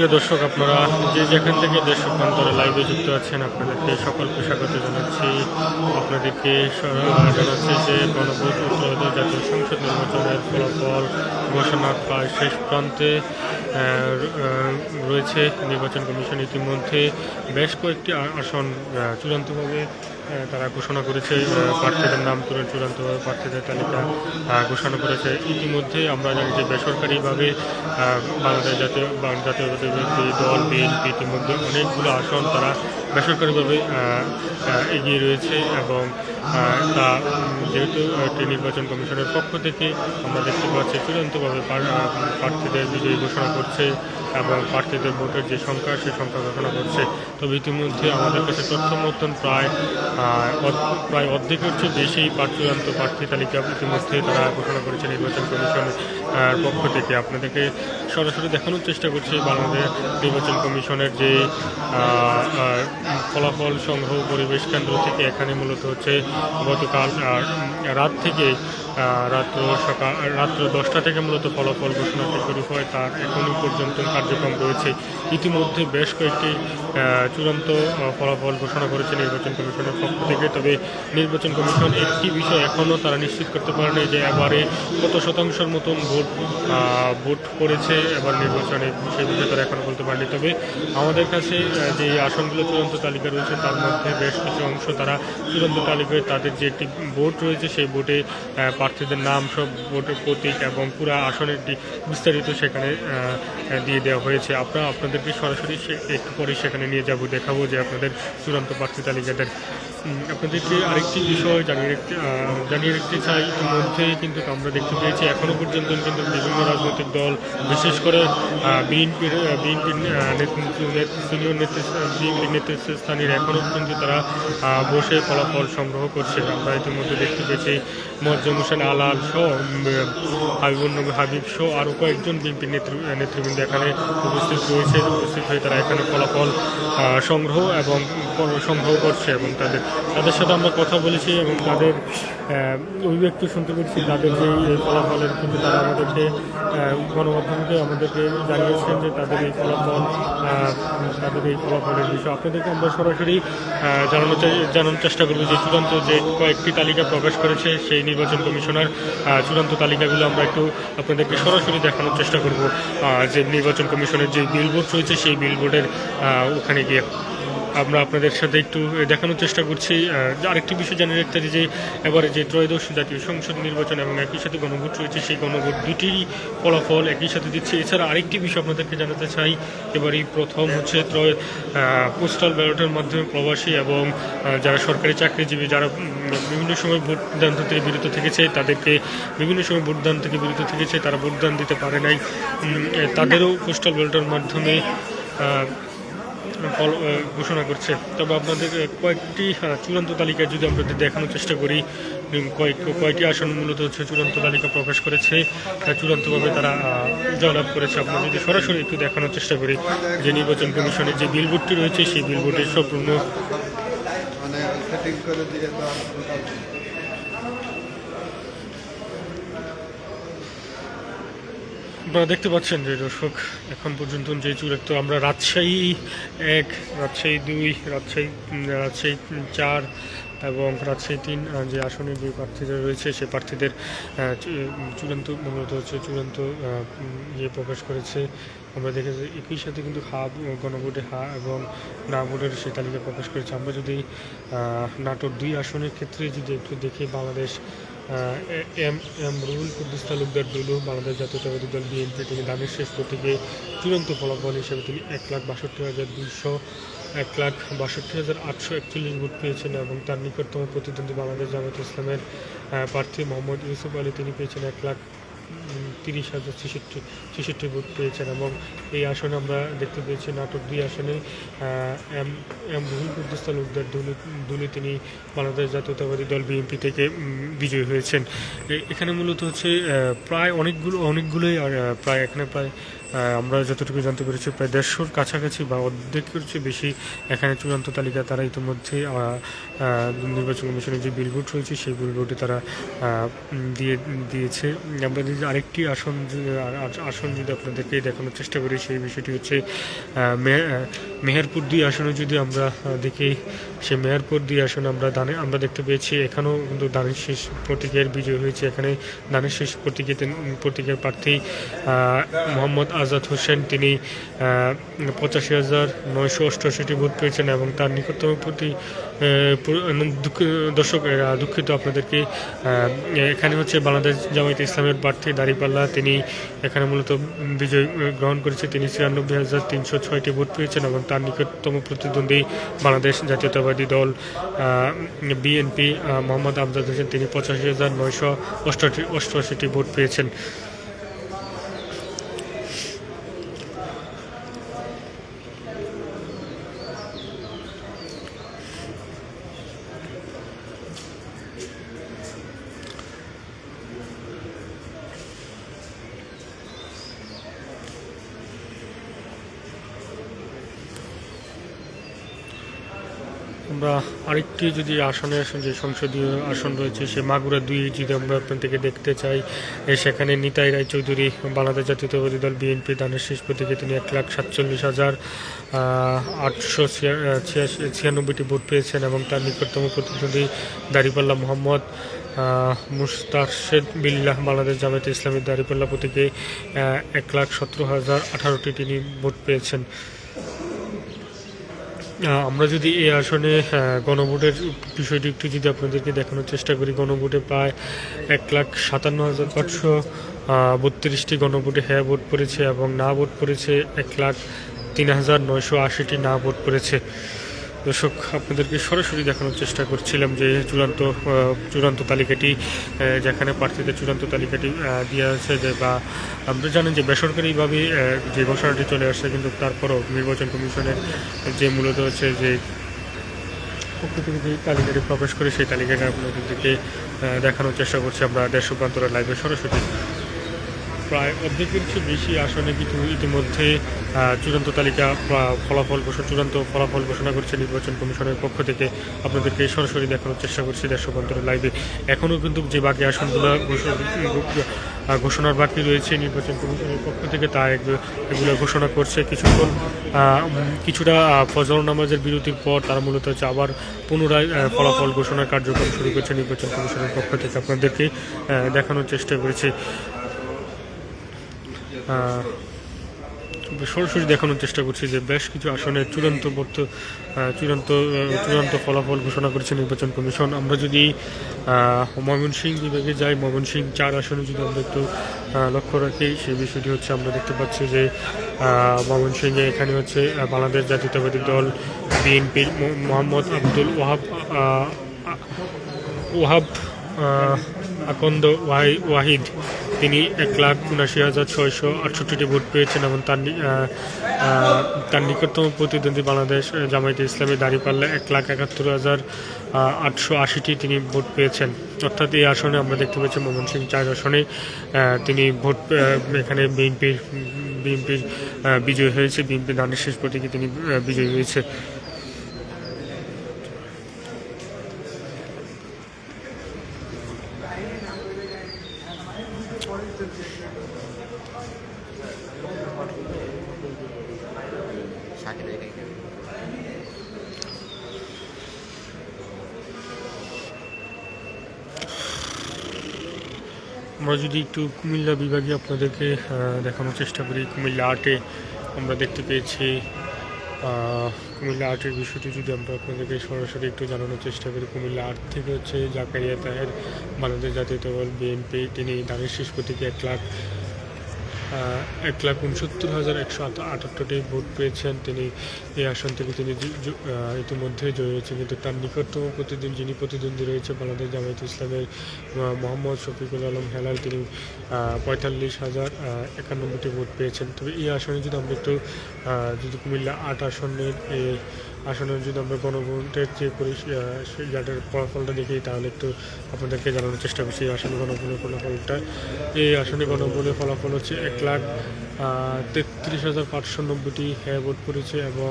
প্রিয় দর্শক, আপনারা যে যেখান থেকে দেশ অভ্যন্তরে লাইভে যুক্ত আছেন আপনাদেরকে সকলকে স্বাগত জানাচ্ছি। আপনাদেরকে জানাচ্ছি যে গণভোট ও ত্রয়োদশ জাতীয় সংসদ নির্বাচনের ফলাফল ঘোষণার প্রায় শেষ প্রান্তে রয়েছে। নির্বাচন কমিশন ইতিমধ্যে বেশ কয়েকটি আসন চূড়ান্তভাবে তারা ঘোষণা করেছে। প্রার্থীদের নাম তুলে চূড়ান্তভাবে প্রার্থীদের তালিকা ঘোষণা করেছে। ইতিমধ্যে আমরা জানি যে বেসরকারিভাবে বাংলাদেশ জাতীয়তাবাদী দল বিএনপি ইতিমধ্যে অনেকগুলো আসন তারা বেসরকারিভাবে এগিয়ে রয়েছে এবং তা যেহেতু একটি নির্বাচন কমিশনের পক্ষ থেকে আমরা দেখতে পাচ্ছি চূড়ান্তভাবে প্রার্থীদের বিজয়ী ঘোষণা করছে এবং প্রার্থীদের ভোটের যে সংখ্যা সেই সংখ্যা ঘোষণা করছে। তবে ইতিমধ্যে আমাদের কাছে তথ্য মতন প্রায় অর্ধেকের চেয়ে বেশি চূড়ান্ত প্রার্থী তালিকা ইতিমধ্যে তারা ঘোষণা করেছে নির্বাচন কমিশনের পক্ষ থেকে। আপনাদেরকে সরাসরি দেখানোর চেষ্টা করছি বাংলাদেশ নির্বাচন কমিশনের যে ফলাফল সংগ্রহ পরিবেশ কেন্দ্র থেকে। এখানে মূলত হচ্ছে গতকাল রাত থেকে রাত্র 10টা থেকে মূলত ফলাফল ঘোষণাটি শুরু হয়। তার এখনই পর্যন্ত কার্যক্রম রয়েছে। ইতিমধ্যে বেশ কয়েকটি চূড়ান্ত ফলাফল ঘোষণা করেছে নির্বাচন কমিশনের পক্ষ থেকে। তবে নির্বাচন কমিশন একটি বিষয় এখনও তারা নিশ্চিত করতে পারেনি যে এবারে কত শতাংশের মতন ভোট পড়েছে এবার নির্বাচনে, সেই বিষয়ে তারা এখনও বলতে পারেনি। তবে আমাদের কাছে যে আসনগুলো চূড়ান্ত তালিকা রয়েছে তার মধ্যে বেশ কিছু অংশ তারা চূড়ান্ত তালিকায় তাদের যে একটি ভোট রয়েছে সেই ভোটে প্রার্থীদের নাম, সব ভোটের প্রতীক এবং পুরো আসনের বিস্তারিত সেখানে দিয়ে দেওয়া হয়েছে। আপনাদেরকে সরাসরি একটু পরে সেখানে নিয়ে যাব, দেখাবো যে আপনাদের চূড়ান্ত প্রার্থী তালিকাদের। আপনাদেরকে আরেকটি বিষয় জানিয়ে রাখতে চাই, ইতিমধ্যে কিন্তু আমরা দেখতে পেয়েছি এখনও পর্যন্ত কিন্তু বিভিন্ন রাজনৈতিক দল, বিশেষ করে বিএনপির সিনিয়র নেতৃস্থানীয় এখনও পর্যন্ত তারা বসে ফলাফল সংগ্রহ করছে। আমরা ইতিমধ্যে দেখতে পেয়েছি মোয়াজ্জেম হোসেন আলাল সহ হাবিব সহ আরও কয়েকজন বিএনপি নেতৃবৃন্দ এখানে উপস্থিত হয়ে তারা এখানে ফলাফল সংগ্রহ করছে এবং তাদের সাথে আমরা কথা বলেছি এবং তাদের অভিব্যক্তি শুনতে পেরেছি। তাদের যে ফলাফলের কিন্তু তারা আমাদেরকে গণমাধ্যমকে আমাদেরকে জানিয়েছেন যে তাদের এই ফলাফলের বিষয় আপনাদেরকে আমরা সরাসরি জানানোর চেষ্টা করবো। যে চূড়ান্ত যে কয়েকটি তালিকা প্রকাশ করেছে সেই নির্বাচন কমিশনার চূড়ান্ত তালিকাগুলো আমরা একটু আপনাদেরকে সরাসরি দেখানোর চেষ্টা করব। যে নির্বাচন কমিশনের যে বিলবোর্ড রয়েছে সেই বিলবোর্ডের ওখানে গিয়ে আমরা আপনাদের সাথে একটু দেখানোর চেষ্টা করছি। আরেকটি বিষয় জানিয়ে রাখতে যে এবারে যে ত্রয়োদশ জাতীয় সংসদ নির্বাচন এবং একই সাথে গণভোট রয়েছে, সেই গণভোট দুটিরই ফলাফল একই সাথে দিচ্ছে। এছাড়া আরেকটি বিষয় আপনাদেরকে জানাতে চাই, এবারই প্রথম হচ্ছে পোস্টাল ব্যালটের মাধ্যমে প্রবাসী এবং যারা সরকারি চাকরিজীবী যারা বিভিন্ন সময় ভোটদান থেকে বিরত থেকেছে, তারা ভোটদান দিতে পারে নাই, তাদেরও পোস্টাল ব্যালটের মাধ্যমে ঘোষণা করছে। তবে আপনাদের কয়েকটি চূড়ান্ত তালিকা যদি আপনাদের দেখানোর চেষ্টা করি, কয়েকটি আসন মূলত হচ্ছে চূড়ান্ত তালিকা প্রকাশ করেছে, চূড়ান্তভাবে তারা জয়লাভ করেছে। আপনারা যদি সরাসরি একটু দেখানোর চেষ্টা করি যে নির্বাচন কমিশনের যে বিলবোর্ডটি রয়েছে সেই বিলবোর্ডের সম্পূর্ণ আপনারা দেখতে পাচ্ছেন যে দর্শক এখন পর্যন্ত যে চূড়ান্ত আমরা রাজশাহী 1, রাজশাহী 2, রাজশাহী 4 এবং রাজশাহী 3 যে আসনে যে প্রার্থীরা রয়েছে সেই প্রার্থীদের চূড়ান্ত প্রকাশ করেছে। আমরা দেখেছি একই সাথে কিন্তু গণভোটে এবং না ভোটের সেই তালিকা প্রকাশ করেছে। আমরা যদি নাটোর 2 আসনের ক্ষেত্রে যদি একটু দেখি, বাংলাদেশ এম রুহুল কুদ্দুস তালুকদার দুলু, বাংলাদেশ জাতীয়তাবাদী দল বিএনপি, তিনি দানের শেষ প্রতীকে চূড়ান্ত ফলাফল হিসেবে তিনি 1,62,841 ভোট পেয়েছেন এবং তার নিকটতম প্রতিদ্বন্দ্বী বাংলাদেশ জামায়াত ইসলামের প্রার্থী মোহাম্মদ ইউসুফ আলী, তিনি পেয়েছেন 1,30,066 ভোট পেয়েছেন। এবং এই আসনে আমরা দেখতে পেয়েছি নাটোর 2 আসনে এম রুহুল কুদ্দুস তালুকদার দুলু, তিনি বাংলাদেশ জাতীয়তাবাদী দল বিএনপি থেকে বিজয়ী হয়েছেন। এখানে মূলত হচ্ছে প্রায় অনেকগুলোই প্রায় আমরা যতটুকু জানতে পেরেছি প্রায় 150-র কাছাকাছি বা অর্ধেকের চেয়ে বেশি এখানে চূড়ান্ত তালিকা তারা ইতিমধ্যে নির্বাচন কমিশনের যে বিলবোর্ড রয়েছে সেই বিলবোর্ডে তারা দিয়েছে। আমরা যদি আরেকটি আসন যদি আপনাদেরকে দেখানোর চেষ্টা করি, সেই বিষয়টি হচ্ছে মেহেরপুর 2 আসনে যদি আমরা দেখি, সেই মেহেরপুর 2 আসনে আমরা দেখতে পেয়েছি এখানেও কিন্তু দানের শেষ প্রতীকের বিজয় হয়েছে। এখানে দানের শেষ প্রতীকের প্রার্থী মোহাম্মদ আজাদ হোসেন, তিনি 85,988টি ভোট পেয়েছেন এবং তার নিকটতম দুঃখিত আপনাদেরকে, এখানে হচ্ছে বাংলাদেশ জামায়াতে ইসলামের প্রার্থী দাঁড়িপাল্লা, তিনি এখানে মূলত বিজয় গ্রহণ করেছে। তিনি 96,306টি ভোট পেয়েছেন এবং তার নিকটতম প্রতিদ্বন্দ্বী বাংলাদেশ জাতীয়তাবাদী দল বিএনপি মোহাম্মদ আমজাদ হোসেন, তিনি 85,988টি ভোট পেয়েছেন। আমরা আরেকটি যদি যে সংসদীয় আসন রয়েছে, সে মাগুরা 2 যদি আমরা আপনাদেরকে দেখতে চাই, সেখানে নিতাই রায়চৌধুরী বাংলাদেশ জাতীয়তাবাদী দল বিএনপি দানের শেষ প্রতীকে তিনি 1,47,896টি ভোট পেয়েছেন এবং তার নিকটতম প্রতিদ্বন্দ্বী দাঁড়িপাল্লা মোহাম্মদ মুস্তারশেদ বিল্লাহ বাংলাদেশ জামায়াতে ইসলামী দাঁড়িপাল্লা প্রতীকে 1,17,018টি তিনি ভোট পেয়েছেন। আমরা যদি এই আসনে গণভোটের বিষয়টি একটু যদি আপনাদেরকে দেখানোর চেষ্টা করি, গণভোটে প্রায় 1,57,432টি গণভোটে হ্যাঁ ভোট পড়েছে এবং না ভোট পড়েছে 1,03,980টি না ভোট পড়েছে। দর্শক, আপনাদেরকে সরাসরি দেখানোর চেষ্টা করছিলাম যে চূড়ান্ত তালিকাটি, যেখানে প্রার্থীদের চূড়ান্ত তালিকাটি দেওয়া আছে, যে বা আমরা জানেন যে বেসরকারিভাবে যে ঘোষণাটি চলে আসছে, কিন্তু তারপরও নির্বাচন কমিশনের যে মূলত হচ্ছে যে পক্ষ থেকে যে তালিকাটি প্রকাশ করে, সেই তালিকাটা আপনাদেরকে দেখানোর চেষ্টা করছি আমরা দেশ রূপান্তরের লাইভে সরাসরি। প্রায় অর্ধেকের চেয়ে বেশি আসনে কিন্তু ইতিমধ্যে চূড়ান্ত ফলাফল ঘোষণা করছে নির্বাচন কমিশনের পক্ষ থেকে। আপনাদেরকে সরাসরি দেখানোর চেষ্টা করছি দেশ রূপান্তরের লাইভে। এখনও কিন্তু যে বাকি আসনগুলো ঘোষণার বাকি রয়েছে নির্বাচন কমিশনের পক্ষ থেকে, তা এগুলো ঘোষণা করছে। কিছুটা ফজর নামাজের বিরতির পর তারা মূলত হচ্ছে আবার পুনরায় ফলাফল ঘোষণার কার্যক্রম শুরু করছে নির্বাচন কমিশনের পক্ষ থেকে। আপনাদেরকে দেখানোর চেষ্টা করেছি, সরাসরি দেখানোর চেষ্টা করছি যে বেশ কিছু আসনে চূড়ান্ত ফলাফল ঘোষণা করেছে নির্বাচন কমিশন। আমরা যদি ময়মনসিংহ বিভাগে যাই, ময়মনসিংহ 4 আসনে যদি আমরা একটু লক্ষ্য রাখি, সেই বিষয়টি হচ্ছে আমরা দেখতে পাচ্ছি যে ময়মনসিংহে এখানে হচ্ছে বাংলাদেশ জাতীয়তাবাদী দল বিএনপির মোহাম্মদ আব্দুল ওয়াহাব আকন্দ ওয়াহিদ, তিনি 1,79,668টি ভোট পেয়েছেন এবং তার নিকটতম প্রতিদ্বন্দ্বী বাংলাদেশ জামায়াতে ইসলামী দাঁড়িপাল্লা 1,71,880টি তিনি ভোট পেয়েছেন। অর্থাৎ এই আসনে আমরা দেখতে পাচ্ছি ময়মনসিংহ 4 আসনে তিনি এখানে বিএনপির বিজয় হয়েছে, বিএনপি দানের শেষ প্রতীকে তিনি বিজয়ী হয়েছে। আমরা যদি একটু কুমিল্লা বিভাগে আপনাদেরকে দেখানোর চেষ্টা করি, কুমিল্লা 8-এ আমরা দেখতে পেয়েছি কুমিল্লা 8-এর বিষয়টি যদি আমরা আপনাদেরকে সরাসরি একটু জানানোর চেষ্টা করি। কুমিল্লা 8 থেকে হচ্ছে জাকারিয়া তাহের বাংলাদেশ জাতীয়তাবাদী দল বিএনপি, তিনি দানের শেষ প্রতীকে 1,69,178টি ভোট পেয়েছেন। তিনি এই আসন থেকে তিনি ইতিমধ্যে জয়ী হয়েছেন, কিন্তু তার নিকটতম যিনি প্রতিদ্বন্দ্বী রয়েছে বাংলাদেশ জামায়াতে ইসলামের মোহাম্মদ শফিকুল আলম হেলাল, তিনি 45,091টি ভোট পেয়েছেন। তবে এই আসনে যদি আমরা একটু কুমিল্লা 8 আসনের আসলে যদি আমরা গণভোটের যে ইয়াটার ফলাফলটা দেখি তাহলে একটু আপনাদেরকে জানানোর চেষ্টা করছি আসলে গণভোটের ফলাফলটা। এই আসলে গণভোটের ফলাফল হচ্ছে 1,33,590টি হ্যাঁ ভোট পড়েছে এবং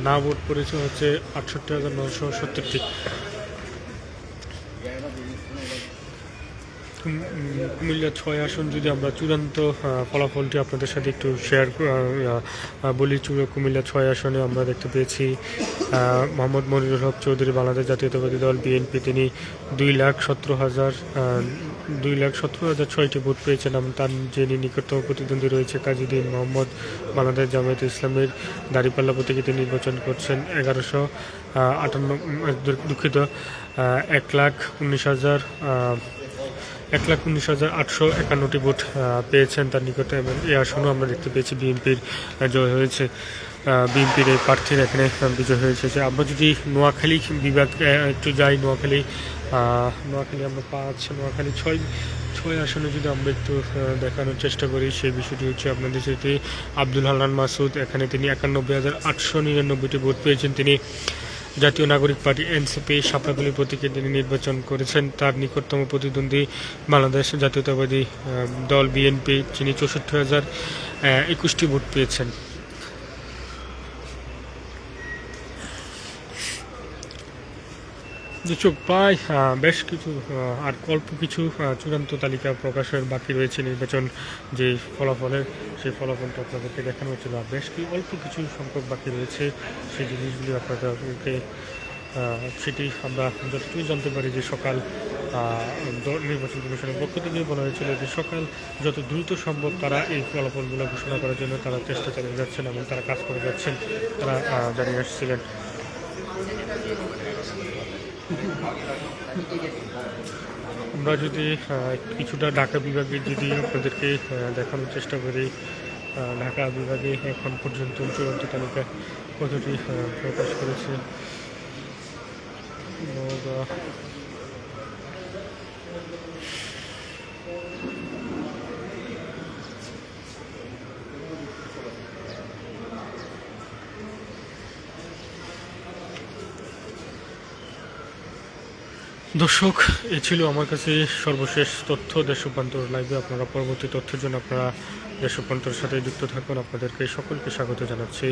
না ভোট পড়েছে হচ্ছে 68,970টি। কুমিল্লা 6 আসন যদি আমরা চূড়ান্ত ফলাফলটি আপনাদের সাথে একটু শেয়ার বলি, কুমিল্লা 6 আসনে আমরা দেখতে পেয়েছি মোহাম্মদ মনিরুল হক চৌধুরী বাংলাদেশ জাতীয়তাবাদী দল বিএনপি, তিনি 2,17,6টি ভোট পেয়েছেন এবং তার যিনি নিকটতম প্রতিদ্বন্দ্বী রয়েছে কাজীউদ্দিন মোহাম্মদ বাংলাদেশ জামায়াতে ইসলামের দাঁড়িপাল্লা প্রতীকে তিনি নির্বাচন করছেন 1,19,851টি ভোট পেয়েছেন তার নিকটে এবং এই আসনও আমরা দেখতে পেয়েছি বিএনপির জয় হয়েছে। বিএনপির এই প্রার্থীর এখানে বিজয় হয়েছে। যে আমরা যদি নোয়াখালী বিভাগ একটু যাই, নোয়াখালী আমরা 5, নোয়াখালী 6 আসনে যদি আমরা একটু দেখানোর চেষ্টা করি, সেই বিষয়টি হচ্ছে আপনাদের সাথে আব্দুল হান্নান মাসুদ, এখানে তিনি 91,899টি ভোট পেয়েছেন। তিনি জাতীয় নাগরিক পার্টি এনসিপি সাপড়াগুলি প্রতীকে তিনি নির্বাচন করেছেন। তার নিকটতম প্রতিদ্বন্দ্বী বাংলাদেশ জাতীয়তাবাদী দল বিএনপি, যিনি 64,021টি ভোট পেয়েছেন। দর্শক, প্রায় বেশ কিছু আর অল্প কিছু চূড়ান্ত তালিকা প্রকাশের বাকি রয়েছে নির্বাচন যে ফলাফলের, সেই ফলাফলটা আপনাদেরকে দেখানো হচ্ছিল। আর বেশ অল্প কিছু সংখ্যক বাকি রয়েছে, সেই জিনিসগুলি আপনাদেরকে সেটি আমরা যতটুকু জানতে পারি যে সকাল নির্বাচন কমিশনের পক্ষ থেকে বলা হয়েছিল যে সকাল যত দ্রুত সম্ভব তারা এই ফলাফলগুলো ঘোষণা করার জন্য তারা চেষ্টা চালিয়ে যাচ্ছেন এবং তারা কাজ করে যাচ্ছেন, তারা জানিয়ে আসছিলেন। আমরা যদি কিছুটা ঢাকা বিভাগে যদি আপনাদেরকে দেখানোর চেষ্টা করি, ঢাকা বিভাগে এখন পর্যন্ত চূড়ান্ত তালিকা কতটি প্রকাশ করেছে। দর্শক, এ ছিল আমার কাছে সর্বশেষ তথ্য দেশ রূপান্তর লাইভে। আপনারা পরবর্তী তথ্যের জন্য আপনারা দেশ রূপান্তরের সাথে যুক্ত থাকুন। আপনাদেরকে সকলকে স্বাগত জানাচ্ছি।